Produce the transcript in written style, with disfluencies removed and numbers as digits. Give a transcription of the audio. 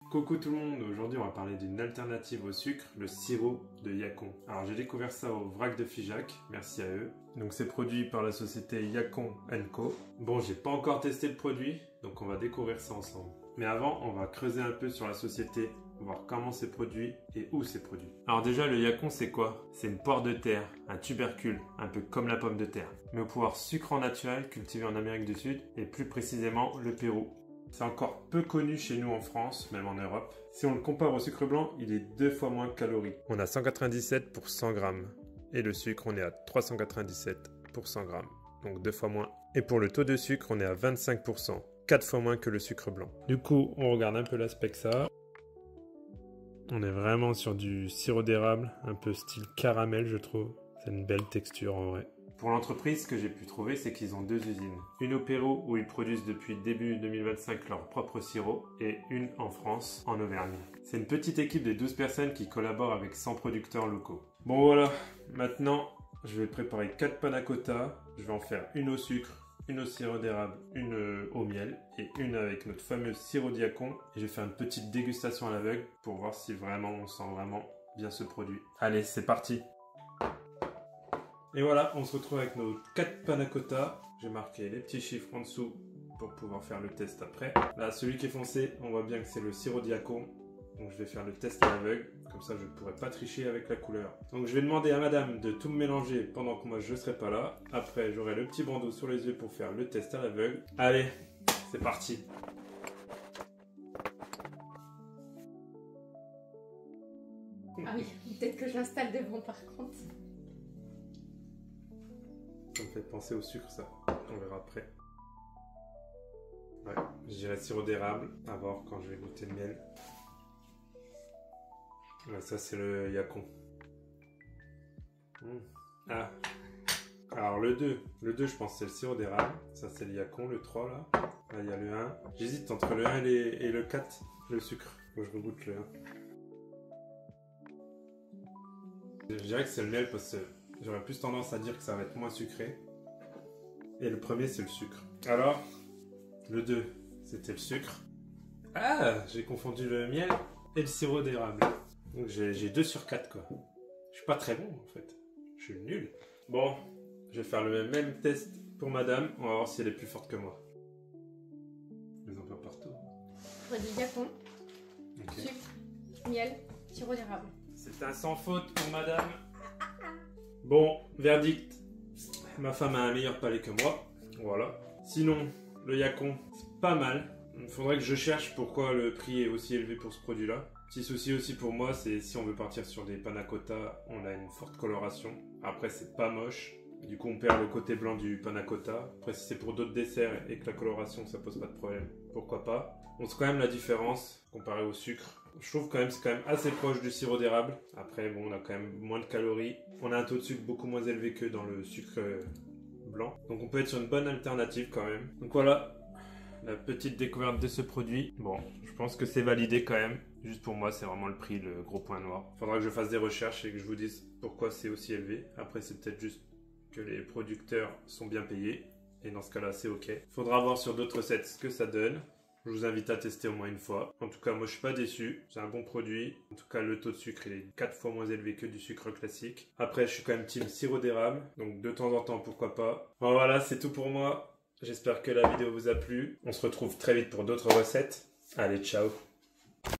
Coucou tout le monde, aujourd'hui on va parler d'une alternative au sucre, le sirop de Yacon. Alors j'ai découvert ça au vrac de Figeac, merci à eux. Donc c'est produit par la société Yacon & Co. Bon, j'ai pas encore testé le produit, donc on va découvrir ça ensemble. Mais avant, on va creuser un peu sur la société, voir comment c'est produit et où c'est produit. Alors déjà, le Yacon c'est quoi? C'est une poire de terre, un tubercule, un peu comme la pomme de terre, mais au pouvoir sucrant naturel cultivé en Amérique du Sud et plus précisément le Pérou. C'est encore peu connu chez nous en France, même en Europe. Si on le compare au sucre blanc, il est 2 fois moins de calories. On a 197 pour 100 grammes. Et le sucre, on est à 397 pour 100 grammes. Donc 2 fois moins. Et pour le taux de sucre, on est à 25%. 4 fois moins que le sucre blanc. Du coup, on regarde un peu l'aspect que ça a. On est vraiment sur du sirop d'érable, un peu style caramel, je trouve. C'est une belle texture en vrai. Pour l'entreprise, ce que j'ai pu trouver, c'est qu'ils ont 2 usines. Une au Pérou, où ils produisent depuis début 2025 leur propre sirop, et une en France, en Auvergne. C'est une petite équipe de 12 personnes qui collaborent avec 100 producteurs locaux. Bon voilà, maintenant, je vais préparer 4 panna cotta. Je vais en faire une au sucre, une au sirop d'érable, une au miel, et une avec notre fameux sirop Yacon. Et je vais faire une petite dégustation à l'aveugle, pour voir si vraiment on sent vraiment bien ce produit. Allez, c'est parti! Et voilà, on se retrouve avec nos 4 panna cotta. J'ai marqué les petits chiffres en dessous pour pouvoir faire le test après. Là, celui qui est foncé, on voit bien que c'est le sirop Yacon. Donc je vais faire le test à l'aveugle, comme ça je ne pourrai pas tricher avec la couleur. Donc je vais demander à madame de tout me mélanger pendant que moi je ne serai pas là. Après, j'aurai le petit bandeau sur les yeux pour faire le test à l'aveugle. Allez, c'est parti! Ah oui, peut-être que je l'installe devant par contre. Ça me fait penser au sucre, ça. On verra après. Ouais, je dirais sirop d'érable. À voir quand je vais goûter le miel. Ouais, ça, c'est le Yacon. Ah. Alors, le 2. Le 2, je pense que c'est le sirop d'érable. Ça, c'est le Yacon. Le 3, là. Là, il y a le 1. J'hésite entre le 1 et le 4, le sucre. Faut que je regoute le 1. Je dirais que c'est le miel parce que j'aurais plus tendance à dire que ça va être moins sucré. Et le premier, c'est le sucre. Alors, le 2, c'était le sucre. Ah, j'ai confondu le miel et le sirop d'érable. Donc j'ai 2 sur 4, quoi. Je suis pas très bon, en fait. Je suis nul. Bon, je vais faire le même test pour madame. On va voir si elle est plus forte que moi. Les emplois partout. Produit Yacon, Okay. sucre, miel, sirop d'érable. C'est un sans faute pour madame. Bon, verdict. Ma femme a un meilleur palais que moi. Voilà. Sinon, le Yacon, c'est pas mal. Il faudrait que je cherche pourquoi le prix est aussi élevé pour ce produit-là. Petit souci aussi pour moi, c'est si on veut partir sur des panna cotta, on a une forte coloration. Après, c'est pas moche. Du coup, on perd le côté blanc du panna cotta. Après, si c'est pour d'autres desserts et que la coloration, ça pose pas de problème, pourquoi pas. On sait quand même la différence comparé au sucre. Je trouve quand même c'est quand même assez proche du sirop d'érable. Après, bon, on a quand même moins de calories. On a un taux de sucre beaucoup moins élevé que dans le sucre blanc. Donc, on peut être sur une bonne alternative quand même. Donc voilà, la petite découverte de ce produit. Bon, je pense que c'est validé quand même. Juste pour moi, c'est vraiment le prix, le gros point noir. Faudra que je fasse des recherches et que je vous dise pourquoi c'est aussi élevé. Après, c'est peut-être juste que les producteurs sont bien payés. Et dans ce cas-là, c'est ok. Faudra voir sur d'autres recettes ce que ça donne. Je vous invite à tester au moins une fois. En tout cas, moi, je suis pas déçu. C'est un bon produit. En tout cas, le taux de sucre, il est 4 fois moins élevé que du sucre classique. Après, je suis quand même team sirop d'érable. Donc, de temps en temps, pourquoi pas. Bon, voilà, c'est tout pour moi. J'espère que la vidéo vous a plu. On se retrouve très vite pour d'autres recettes. Allez, ciao!